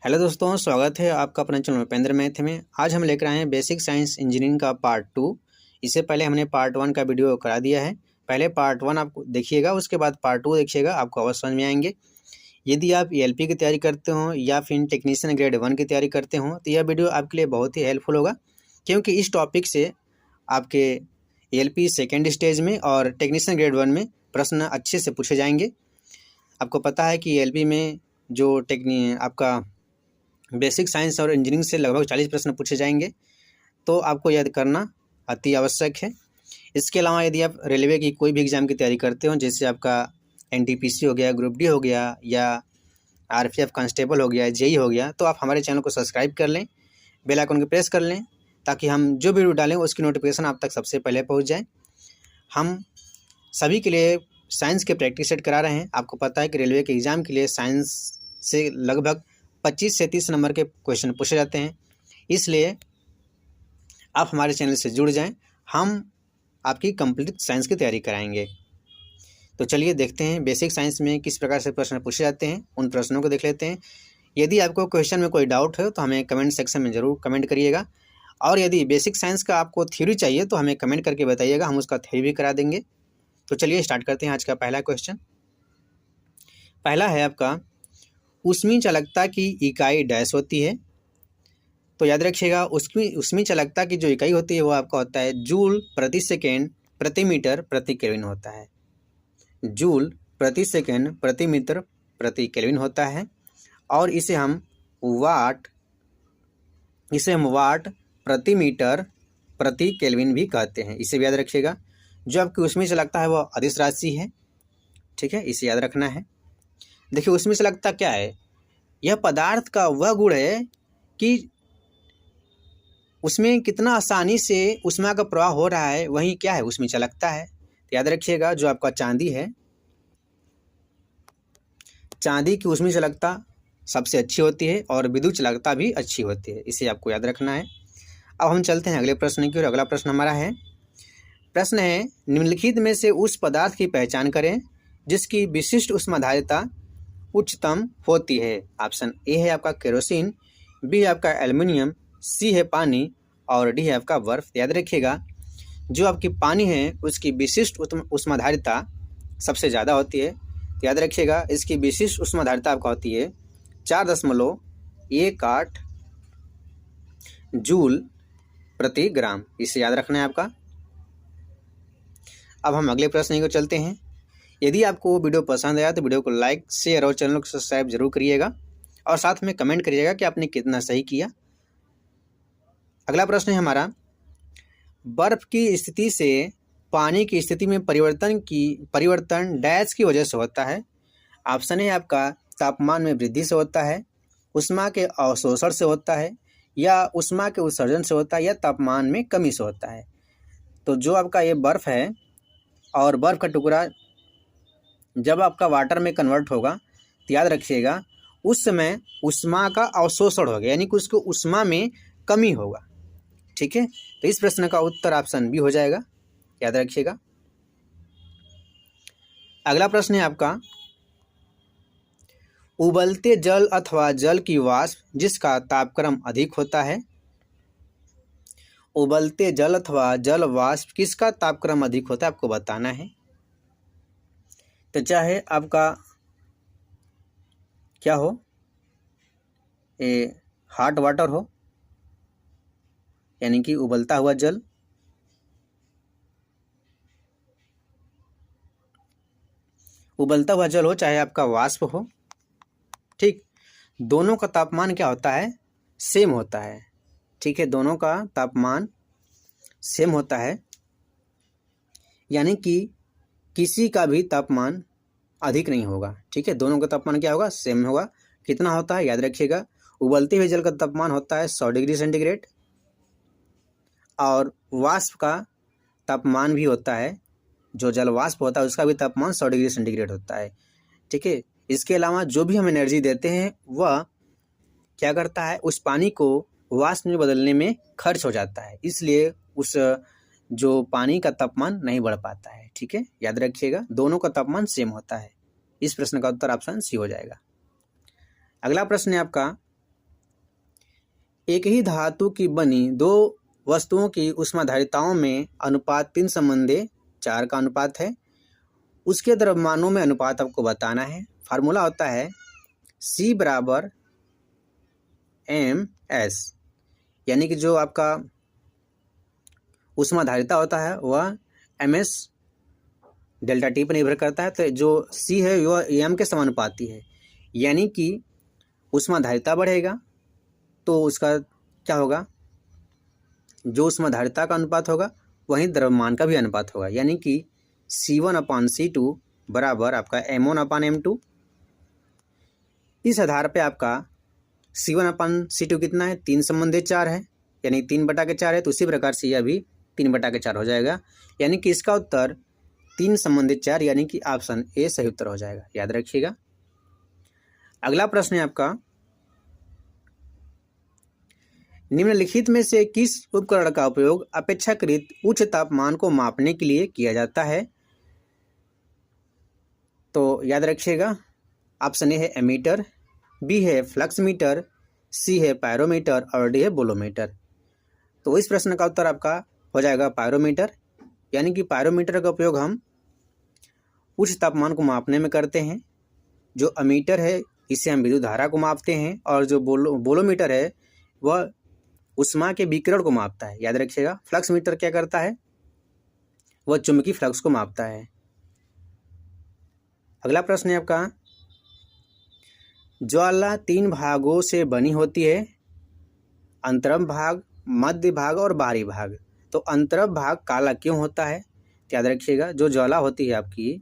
Hello दोस्तों, स्वागत है आपका अपने चैनल उपेंद्र मैथ में। आज हम लेकर आए हैं बेसिक साइंस इंजीनियरिंग का पार्ट 2। इससे पहले हमने पार्ट 1 का वीडियो करा दिया है। पहले पार्ट 1 आप देखिएगा, उसके बाद पार्ट 2 देखिएगा, आपको अवश्य समझ में आएंगे। यदि आप ELP की तैयारी करते हो या फिर टेक्नीशियन ग्रेड 1 की तैयारी करते हो तो यह वीडियो आपके लिए बहुत ही हेल्पफुल होगा, क्योंकि इस टॉपिक से आपके ELP सेकेंड स्टेज में और टेक्नीशियन ग्रेड 1 में प्रश्न अच्छे से पूछे जाएंगे। आपको पता है कि ELP में जो आपका बेसिक साइंस और इंजीनियरिंग से लगभग 40 प्रश्न पूछे जाएंगे, तो आपको याद करना अति आवश्यक है। इसके अलावा यदि आप रेलवे की कोई भी एग्ज़ाम की तैयारी करते हो, जैसे आपका NTPC हो गया, ग्रुप डी हो गया, या RPF कांस्टेबल हो गया, JEE हो गया, तो आप हमारे चैनल को सब्सक्राइब कर लें, बेल आइकन को प्रेस कर लें, ताकि हम जो वीडियो डालें उसकी नोटिफिकेशन आप तक सबसे पहले पहुँच जाए। हम सभी के लिए साइंस के प्रैक्टिस सेट करा रहे हैं। आपको पता है कि रेलवे के एग्ज़ाम के लिए साइंस से लगभग 25 से 30 नंबर के क्वेश्चन पूछे जाते हैं, इसलिए आप हमारे चैनल से जुड़ जाएं। हम आपकी कंप्लीट साइंस की तैयारी कराएंगे। तो चलिए देखते हैं बेसिक साइंस में किस प्रकार से प्रश्न पूछे जाते हैं, उन प्रश्नों को देख लेते हैं। यदि आपको क्वेश्चन में कोई डाउट है तो हमें कमेंट सेक्शन में ज़रूर कमेंट करिएगा, और यदि बेसिक साइंस का आपको थ्योरी चाहिए तो हमें कमेंट करके बताइएगा, हम उसका थ्योरी भी करा देंगे। तो चलिए स्टार्ट करते हैं आज का पहला क्वेश्चन। पहला है आपका, ऊष्मीय चालकता की इकाई डैश होती है। तो याद रखिएगा, ऊष्मीय चालकता की जो इकाई होती है वो आपका होता है जूल प्रति सेकेंड प्रति मीटर प्रति केल्विन होता है। जूल प्रति सेकेंड प्रति मीटर प्रति केल्विन होता है, और इसे हम वाट प्रति मीटर प्रति केल्विन भी कहते हैं। इसे भी याद रखिएगा। जो आपकी ऊष्मीय चालकता है वो अदिश राशि है, ठीक है, इसे याद रखना है। देखिए, ऊष्मीय चालकता क्या है? यह पदार्थ का वह गुण है कि उसमें कितना आसानी से ऊष्मा का प्रवाह हो रहा है, वही क्या है, ऊष्मीय चालकता है। तो याद रखिएगा, जो आपका चांदी है, चांदी की ऊष्मीय चालकता सबसे अच्छी होती है और विद्युत चालकता भी अच्छी होती है, इसे आपको याद रखना है। अब हम चलते हैं अगले प्रश्न की ओर। अगला प्रश्न हमारा है, प्रश्न है, निम्नलिखित में से उस पदार्थ की पहचान करें जिसकी विशिष्ट ऊष्माधारिता उच्चतम होती है। ऑप्शन ए है आपका केरोसिन, बी है आपका एल्युमिनियम, सी है पानी, और डी है आपका बर्फ। याद रखिएगा, जो आपकी पानी है उसकी विशिष्ट ऊष्माधारिता सबसे ज़्यादा होती है। तो याद रखिएगा, इसकी विशिष्ट ऊष्माधारिता आपका होती है 4.18 जूल प्रति ग्राम। इसे याद रखना है आपका। अब हम अगले प्रश्न को चलते हैं। यदि आपको वीडियो पसंद आया तो वीडियो को लाइक, शेयर और चैनल को सब्सक्राइब जरूर करिएगा, और साथ में कमेंट करिएगा कि आपने कितना सही किया। अगला प्रश्न है हमारा, बर्फ की स्थिति से पानी की स्थिति में परिवर्तन डैश की वजह से होता है। ऑप्शन है आपका, तापमान में वृद्धि से होता है, ऊष्मा के अवशोषण से होता है, या ऊष्मा के उत्सर्जन से होता है, या तापमान में कमी से होता है। तो जो आपका ये बर्फ़ है, और बर्फ़ का टुकड़ा जब आपका वाटर में कन्वर्ट होगा तो याद रखिएगा उस समय ऊष्मा का अवशोषण होगा, यानी कि उसको ऊष्मा में कमी होगा, ठीक है। तो इस प्रश्न का उत्तर ऑप्शन बी हो जाएगा, याद रखिएगा। अगला प्रश्न है आपका, उबलते जल अथवा जल की वाष्प जिसका तापक्रम अधिक होता है। उबलते जल अथवा जल वाष्प किसका तापक्रम अधिक होता है, आपको बताना है। तो चाहे आपका क्या हो, ये हॉट वाटर हो, यानी कि उबलता हुआ जल, हो, चाहे आपका वाष्प हो, ठीक, दोनों का तापमान क्या होता है, सेम होता है, ठीक है। दोनों का तापमान सेम होता है, यानी कि किसी का भी तापमान अधिक नहीं होगा, ठीक है। दोनों का तापमान क्या होगा, सेम होगा। कितना होता है, याद रखिएगा, उबलते हुए जल का तापमान होता है 100 डिग्री सेंटीग्रेड, और वाष्प का तापमान भी होता है, जो जल वाष्प होता है उसका भी तापमान 100 डिग्री सेंटीग्रेड होता है, ठीक है। इसके अलावा जो भी हम एनर्जी देते हैं वह क्या करता है, उस पानी को वाष्प में बदलने में खर्च हो जाता है, इसलिए उस जो पानी का तापमान नहीं बढ़ पाता है, ठीक है। याद रखिएगा, दोनों का तापमान सेम होता है। इस प्रश्न का उत्तर ऑप्शन सी हो जाएगा। अगला प्रश्न है आपका, एक ही धातु की बनी दो वस्तुओं की ऊष्माधारिताओं में अनुपात 3:4 का अनुपात है। उसके द्रव्यमानों में अनुपात आपको बताना है। फार्मूला होता है C बराबर MS, यानी कि जो आपका ऊष्माधारिता होता है वह MS डेल्टा T पर निर्भर करता है। तो जो C है वह M के समानुपाती है, यानी कि ऊष्माधारिता बढ़ेगा तो उसका क्या होगा, जो ऊष्माधारिता का अनुपात होगा वहीं द्रव्यमान का भी अनुपात होगा, यानी कि C1/C2 बराबर आपका M1/M2। इस आधार पे आपका C1/C2 कितना है, 3/4 है, यानी 3/4 है। तो उसी प्रकार से यह भी 3/4 हो जाएगा, यानी कि इसका उत्तर 3/4 यानी कि ऑप्शन ए सही उत्तर हो जाएगा, याद रखिएगा। अगला प्रश्न है आपका, निम्नलिखित में से किस उपकरण का उपयोग अपेक्षाकृत उच्च तापमान को मापने के लिए किया जाता है। तो याद रखिएगा, ऑप्शन ए है एमीटर, बी है फ्लक्स मीटर, सी है पायरोमीटर और डी है बोलोमीटर। तो इस प्रश्न का उत्तर आपका हो जाएगा पायरोमीटर, यानी कि पायरोमीटर का उपयोग हम उच्च तापमान को मापने में करते हैं। जो अमीटर है इससे हम विद्युत धारा को मापते हैं, और जो बोलोमीटर है वह ऊष्मा के विकिरण को मापता है, याद रखिएगा। फ्लक्स मीटर क्या करता है, वह चुंबकीय फ्लक्स को मापता है। अगला प्रश्न है आपका, ज्वाला 3 भागों से बनी होती है, अंतरम भाग, मध्य भाग और बाहरी भाग। तो अंतरम भाग काला क्यों होता है, याद रखिएगा। जो ज्वाला होती है आपकी,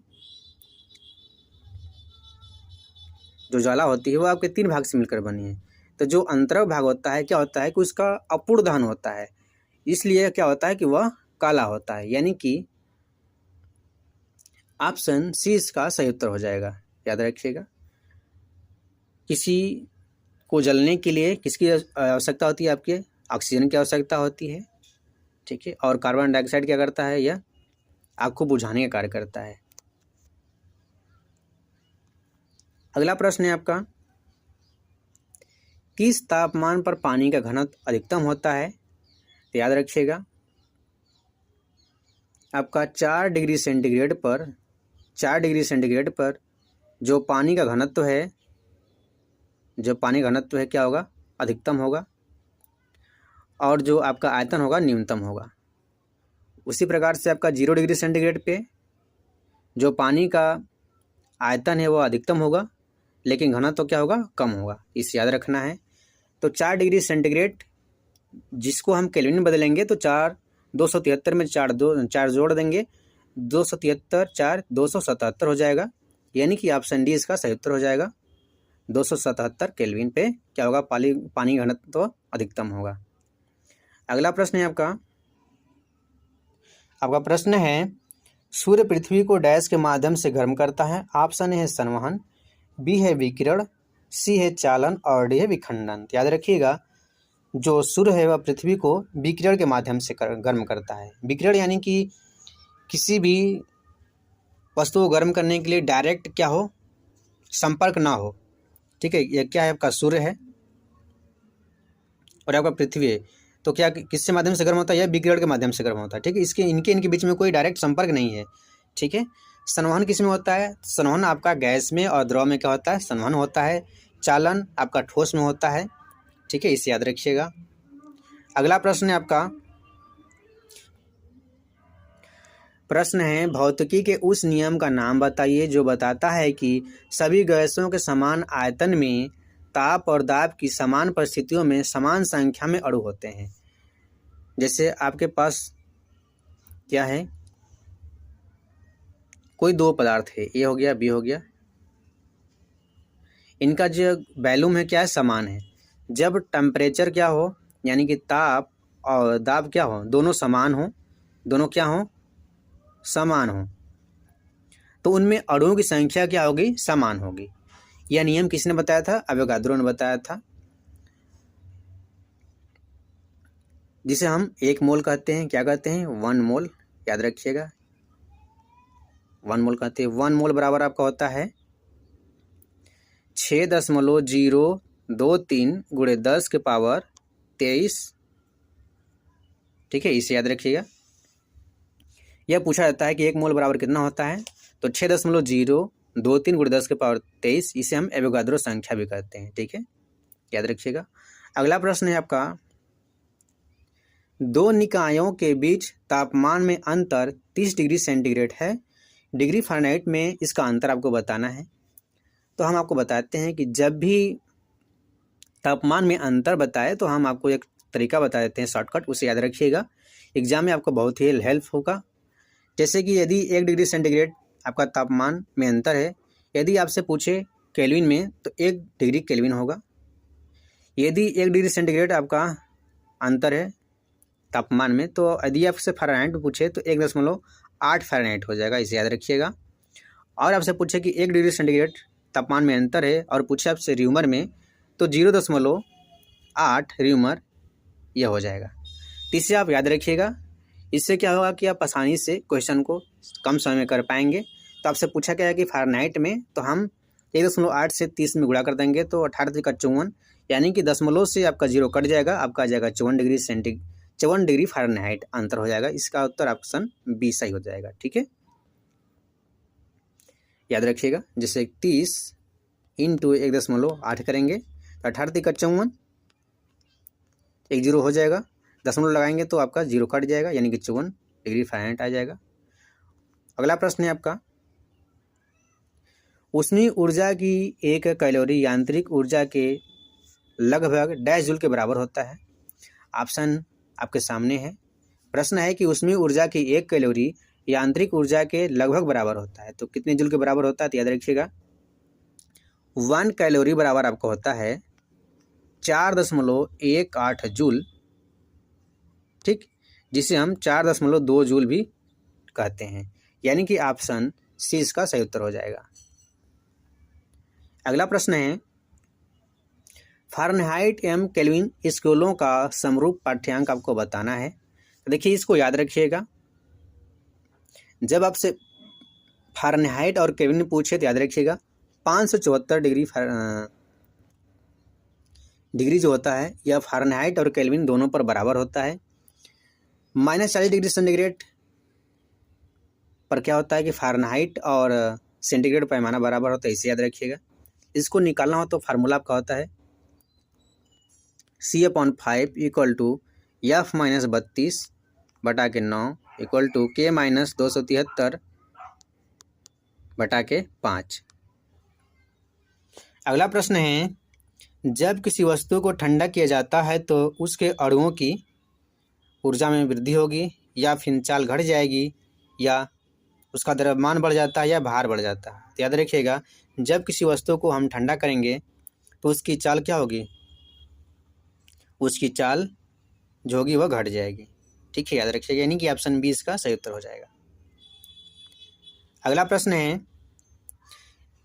जो ज्वाला होती है वो आपके 3 भाग से मिलकर बनी है। तो जो अंतरम भाग होता है क्या होता है कि उसका अपूर्ण दहन होता है, इसलिए क्या होता है कि वह काला होता है, यानी कि ऑप्शन सी इसका सही उत्तर हो जाएगा, याद रखिएगा। किसी को जलने के लिए किसकी आवश्यकता होती है, आपके ऑक्सीजन की आवश्यकता होती है, ठीक है। और कार्बन डाइऑक्साइड क्या करता है, यह आग को बुझाने का कार्य करता है। अगला प्रश्न है आपका, किस तापमान पर पानी का घनत्व अधिकतम होता है। तो याद रखिएगा, आपका 4 डिग्री सेंटीग्रेड पर जो पानी का घनत्व है, क्या होगा, अधिकतम होगा, और जो आपका आयतन होगा न्यूनतम होगा। उसी प्रकार से आपका 0 डिग्री सेंटीग्रेड पे जो पानी का आयतन है वह अधिकतम होगा, लेकिन घनत्व तो क्या होगा, कम होगा, इसे याद रखना है। तो 4 डिग्री सेंटीग्रेड जिसको हम केल्विन में बदलेंगे तो 273 में 4 जोड़ देंगे, 273 4 277 हो जाएगा, यानी कि ऑप्शन डी इसका सही उत्तर हो जाएगा। 277 केल्विन पे क्या होगा, पानी घनत्व तो अधिकतम होगा। अगला प्रश्न है आपका प्रश्न है, सूर्य पृथ्वी को डैश के माध्यम से गर्म करता है। ऑप्शन ए है संवहन, बी है विकिरण, सी है चालन और डी है विखंडन। याद रखिएगा, जो सूर्य है वह पृथ्वी को विकिरण के माध्यम से गर्म करता है। विकिरण यानी कि किसी भी वस्तु को गर्म करने के लिए डायरेक्ट क्या हो, संपर्क ना हो, ठीक है। यह क्या है, आपका सूर्य है और आपका पृथ्वी है, तो क्या किससे माध्यम से गर्म होता है, यह विकिरण के माध्यम से गर्म होता है, ठीक है। इनके बीच में कोई डायरेक्ट संपर्क नहीं है, ठीक है। संवहन किस में होता है, संवहन आपका गैस में और द्रव में क्या होता है, संवहन होता है। चालन आपका ठोस में होता है, ठीक है, इसे याद रखिएगा। अगला प्रश्न है आपका, प्रश्न है, भौतिकी के उस नियम का नाम बताइए जो बताता है कि सभी गैसों के समान आयतन में ताप और दाब की समान परिस्थितियों में समान संख्या में अणु होते हैं। जैसे आपके पास क्या है, कोई 2 पदार्थ है, ए हो गया बी हो गया, इनका जो वैल्यूम है क्या है, समान है। जब टेम्परेचर क्या हो, यानी कि ताप और दाब क्या हो, दोनों समान हो, दोनों क्या हो, समान हो, तो उनमें अणुओं की संख्या क्या होगी, समान होगी। यह नियम किसने बताया था, अवोगाद्रो ने बताया था, जिसे हम 1 मोल कहते हैं। क्या कहते हैं, 1 मोल, याद रखिएगा, 1 मोल कहते हैं। 1 मोल बराबर आपका होता है 6.023 × 10⁻³ 23। ठीक है, इसे याद रखिएगा। यह पूछा जाता है कि 1 मोल बराबर कितना होता है, तो 6.023 × 10⁻23। इसे हम एवोगाद्रो संख्या भी कहते हैं। ठीक है, याद रखिएगा। अगला प्रश्न है आपका, 2 निकायों के बीच तापमान में अंतर 30 डिग्री सेंटीग्रेड है, डिग्री फ़ारेनहाइट में इसका अंतर आपको बताना है। तो हम आपको बताते हैं कि जब भी तापमान में अंतर बताए तो हम आपको एक तरीका बता देते हैं शॉर्टकट, उसे याद रखिएगा, एग्जाम में आपको बहुत ही हेल्प होगा। जैसे कि यदि 1 डिग्री सेंटीग्रेड आपका तापमान में अंतर है, यदि आपसे पूछे केल्विन में तो 1 डिग्री केल्विन होगा। यदि 1 डिग्री सेंटीग्रेड आपका अंतर है तापमान में, तो यदि आपसे फ़ारेनहाइट में पूछे तो 1.8 फ़ारेनहाइट हो जाएगा, इसे याद रखिएगा। और आपसे पूछे कि 1 डिग्री सेंटीग्रेड तापमान में अंतर है और पूछे आपसे र्यूमर में, तो 0.8 र्यूमर यह हो जाएगा। तो इसे आप याद रखिएगा। इससे क्या होगा कि आप आसानी से क्वेश्चन को कम समय में कर पाएंगे। तो आपसे पूछा गया है कि फ़ारेनहाइट में, तो हम 1.8 से 30 में गुणा कर देंगे तो 18 × 54, यानी कि दशमलव से आपका 0 कट जाएगा, आपका आ जाएगा 54 डिग्री फ़ारेनहाइट अंतर हो जाएगा। इसका उत्तर ऑप्शन बी सही हो जाएगा। ठीक है, याद रखिएगा। जैसे 30 × 1.8 करेंगे तो 18 × 54, 1 0 हो जाएगा, दशमलव लगाएंगे तो आपका 0 कट जाएगा, यानी कि 54 डिग्री फ़ारेनहाइट आ जाएगा। अगला प्रश्न है आपका, ऊष्मीय ऊर्जा की 1 कैलोरी यांत्रिक ऊर्जा के लगभग डैश जूल के बराबर होता है। ऑप्शन आपके सामने है। प्रश्न है कि ऊष्मीय ऊर्जा की 1 कैलोरी यांत्रिक ऊर्जा के लगभग बराबर होता है, तो कितने जूल के बराबर होता है, तो याद रखिएगा 1 कैलोरी बराबर आपको होता है 4.18 जूल। ठीक, जिसे हम 4.2 जूल भी कहते हैं, यानी कि ऑप्शन सी इसका सही उत्तर हो जाएगा। अगला प्रश्न है, फ़ारेनहाइट एवं केल्विन स्केलों का समरूप पाठ्यांक आपको बताना है। तो देखिए, इसको याद रखिएगा। जब आपसे फ़ारेनहाइट और केल्विन पूछे तो याद रखिएगा 574 डिग्री जो होता है, यह फ़ारेनहाइट और केल्विन दोनों पर बराबर होता है। -40 डिग्री सेंटीग्रेड पर क्या होता है कि फ़ारेनहाइट और सेंटीग्रेड पैमाना बराबर होता है, इसे याद रखिएगा। इसको निकालना हो तो फार्मूला आपका होता है C/5 = F - 32/9 = K - 273/5। अगला प्रश्न है, जब किसी वस्तु को ठंडा किया जाता है तो उसके अणुओं की ऊर्जा में वृद्धि होगी या फिर चाल घट जाएगी, या उसका द्रव्यमान बढ़ जाता है या भार बढ़ जाता है। तो याद रखिएगा, जब किसी वस्तु को हम ठंडा करेंगे तो उसकी चाल क्या होगी, उसकी चाल जो होगी वह घट जाएगी। ठीक है, याद रखिएगा, यानी कि ऑप्शन बी इसका सही उत्तर हो जाएगा। अगला प्रश्न है,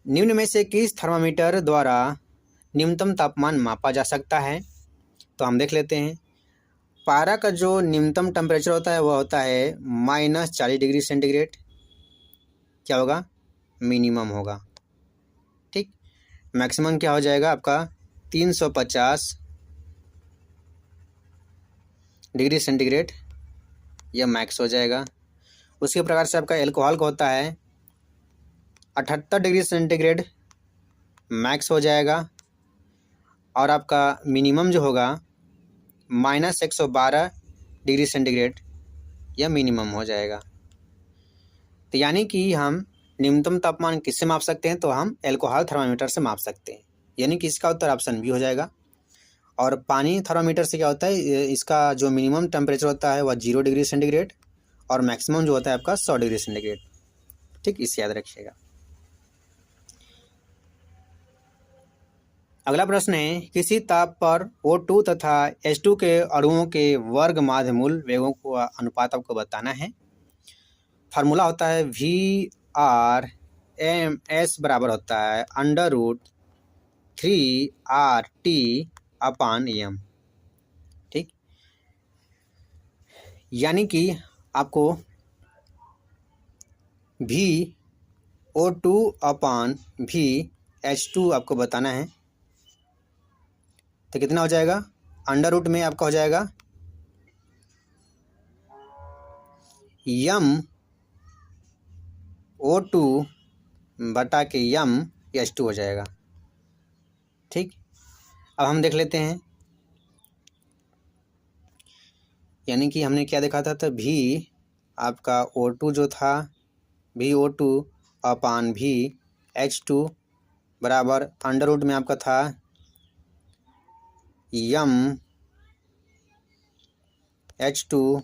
निम्न में से किस थर्मामीटर द्वारा न्यूनतम तापमान मापा जा सकता है। तो हम देख लेते हैं। पारा का जो न्यूनतम टेम्परेचर होता है वह होता है -40 डिग्री सेंटीग्रेड। क्या होगा, मिनिमम होगा। ठीक, मैक्सिमम क्या हो जाएगा आपका 350 डिग्री सेंटीग्रेड, यह मैक्स हो जाएगा। उसी प्रकार से आपका एल्कोहल का होता है 78 डिग्री सेंटीग्रेड, मैक्स हो जाएगा। और आपका मिनिमम जो होगा -112 डिग्री सेंटीग्रेड, यह मिनिमम हो जाएगा। तो यानी कि हम न्यूनतम तापमान किससे माप सकते हैं, तो हम एल्कोहल थर्मामीटर से माप सकते हैं, यानी कि इसका उत्तर ऑप्शन बी हो जाएगा। और पानी थर्मामीटर से क्या होता है, इसका जो मिनिमम टेम्परेचर होता है वह 0 डिग्री सेंटीग्रेड और मैक्सिमम जो होता है आपका 100 डिग्री सेंटीग्रेड। ठीक, इसे याद रखिएगा। अगला प्रश्न है, किसी ताप पर O2 तथा H2 के अणुओं के वर्ग माध्य मूल वेगों को अनुपात आपको बताना है। फार्मूला होता है VRMS बराबर होता है √3RT/m। ठीक, यानी कि आपको VO2/VH2 आपको बताना है। तो कितना हो जाएगा अंडर रूट में आपका हो जाएगा MO2 बटा के H2 हो जाएगा। ठीक, अब हम देख लेते हैं, यानी कि हमने क्या देखा था, तो V आपका O2 जो था VO2 अपान VH2 बराबर अंडर रूट में आपका था MH2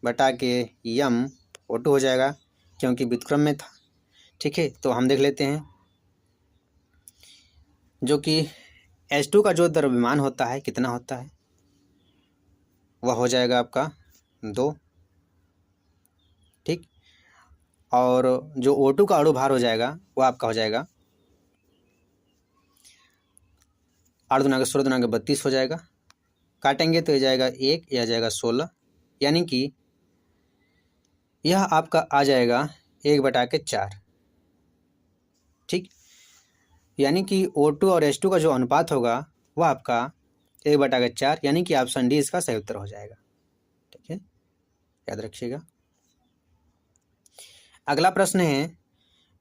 बटा के MO2 हो जाएगा, क्योंकि व्युत्क्रम में था। ठीक है, तो हम देख लेते हैं, जो कि H2 का जो द्रव्यमान होता है कितना होता है, वह हो जाएगा आपका 2। ठीक, और जो O2 का अणु भार हो जाएगा वो आपका हो जाएगा 8 दूना 16 दूना 32 हो जाएगा। काटेंगे तो ये जाएगा 1, यह जाएगा 16, यानी कि यह आपका आ जाएगा 1/4। ठीक, यानी कि O2 और H2 का जो अनुपात होगा वह आपका 1/4, यानी कि ऑप्शन डी इसका सही उत्तर हो जाएगा। ठीक है, याद रखिएगा। अगला प्रश्न है,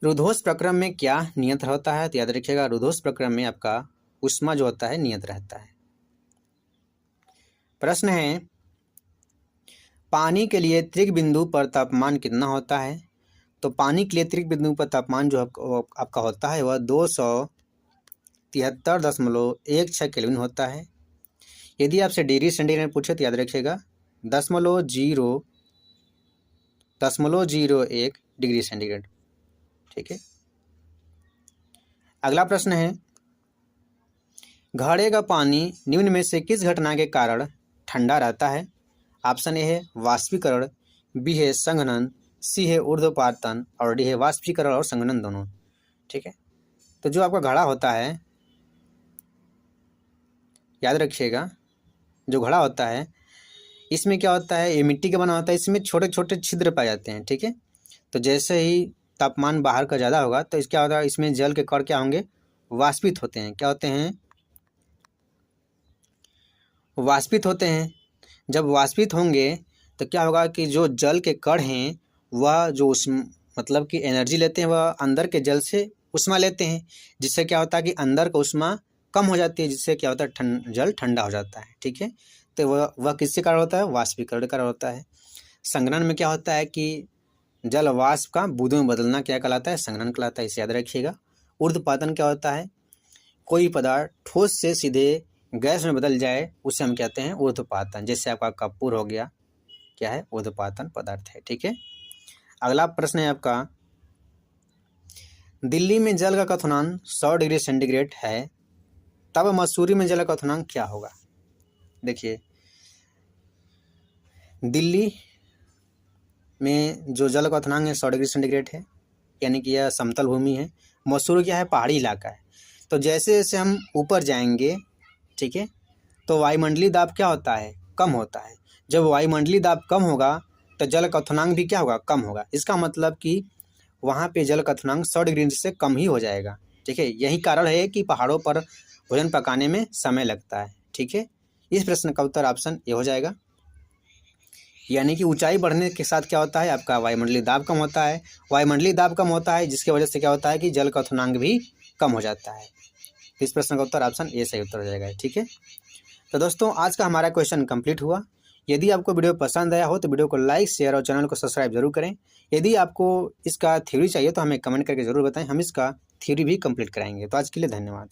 रुद्धोष्म प्रक्रम में क्या नियत होता है? तो याद रखिएगा, रुद्धोष्म प्रक्रम में आपका ऊष्मा जो होता है नियत रहता है। प्रश्न है, पानी के लिए त्रिक बिंदु पर तापमान कितना होता है? तो पानी के लिए त्रिक बिंदु पर तापमान जो आपका होता है वह 273.16 केल्विन होता है। यदि आपसे डिग्री सेंटीग्रेड पूछे तो याद रखिएगा 0.01 डिग्री सेंटीग्रेड। ठीक है, अगला प्रश्न है, घड़े का पानी निम्न में से किस घटना के कारण ठंडा रहता है? ऑप्शन ए है वाष्पीकरण, बी है संघनन, सी है ऊर्ध्वपातन और डी है वाष्पीकरण और संघनन दोनों। ठीक है, तो जो आपका घड़ा होता है, याद रखिएगा, जो घड़ा होता है इसमें क्या होता है, ये मिट्टी का बना होता है, इसमें छोटे छोटे छिद्र पाए जाते हैं। ठीक है, तो जैसे ही तापमान बाहर का ज़्यादा होगा तो क्या होता है, इसमें जल के कण क्या होंगे, वाष्पित होते हैं। क्या होते हैं, वाष्पित होते हैं। जब वाष्पित होंगे तो क्या होगा कि जो जल के कण हैं वह जो मतलब कि एनर्जी लेते हैं, वह अंदर के जल से उष्मा लेते हैं, जिससे क्या होता है कि अंदर का उष्मा कम हो जाती है, जिससे क्या होता है जल ठंडा हो जाता है। ठीक है, तो वह किसके कारण होता है, वाष्पीकरण के कारण होता है। संघनन में क्या होता है कि जल वाष्प का बूंदों में बदलना क्या कहलाता है, संघनन कहलाता है, इसे याद रखिएगा। ऊर्ध्वपातन क्या होता है, कोई पदार्थ ठोस से सीधे गैस में बदल जाए उसे हम कहते हैं ऊर्ध्वपातन, जैसे आपका कपूर हो गया, क्या है, ऊर्ध्वपातन पदार्थ है। ठीक है, अगला प्रश्न है आपका, दिल्ली में जल का क्वथनांक 100 डिग्री सेंटीग्रेड है, तब मसूरी में जल का क्वथनांक क्या होगा? देखिए, दिल्ली में जो जल का क्वथनांक है 100 डिग्री सेंटीग्रेड है, यानी कि यह समतल भूमि है। मसूरी क्या है, पहाड़ी इलाका है। तो जैसे जैसे हम ऊपर जाएंगे, ठीक है, तो वायुमंडलीय दाब क्या होता है, कम होता है। जब वायुमंडलीय दाब कम होगा तो जल क्वथनांक भी क्या होगा, कम होगा। इसका मतलब कि वहाँ पे जल क्वथनांक 100 डिग्री से कम ही हो जाएगा। ठीक है, यही कारण है कि पहाड़ों पर भोजन पकाने में समय लगता है। ठीक है, इस प्रश्न का उत्तर ऑप्शन ए हो जाएगा। यानी कि ऊंचाई बढ़ने के साथ क्या होता है, आपका वायुमंडलीय दाब कम होता है। वायुमंडलीय दाब कम होता है, जिसकी वजह से क्या होता है कि जल क्वथनांक भी कम हो जाता है। तो इस प्रश्न का उत्तर ऑप्शन ए सही उत्तर हो जाएगा। ठीक है, तो दोस्तों आज का हमारा क्वेश्चन कंप्लीट हुआ। यदि आपको वीडियो पसंद आया हो तो वीडियो को लाइक, शेयर और चैनल को सब्सक्राइब जरूर करें। यदि आपको इसका थ्योरी चाहिए तो हमें कमेंट करके ज़रूर बताएं, हम इसका थ्योरी भी कंप्लीट कराएंगे। तो आज के लिए धन्यवाद।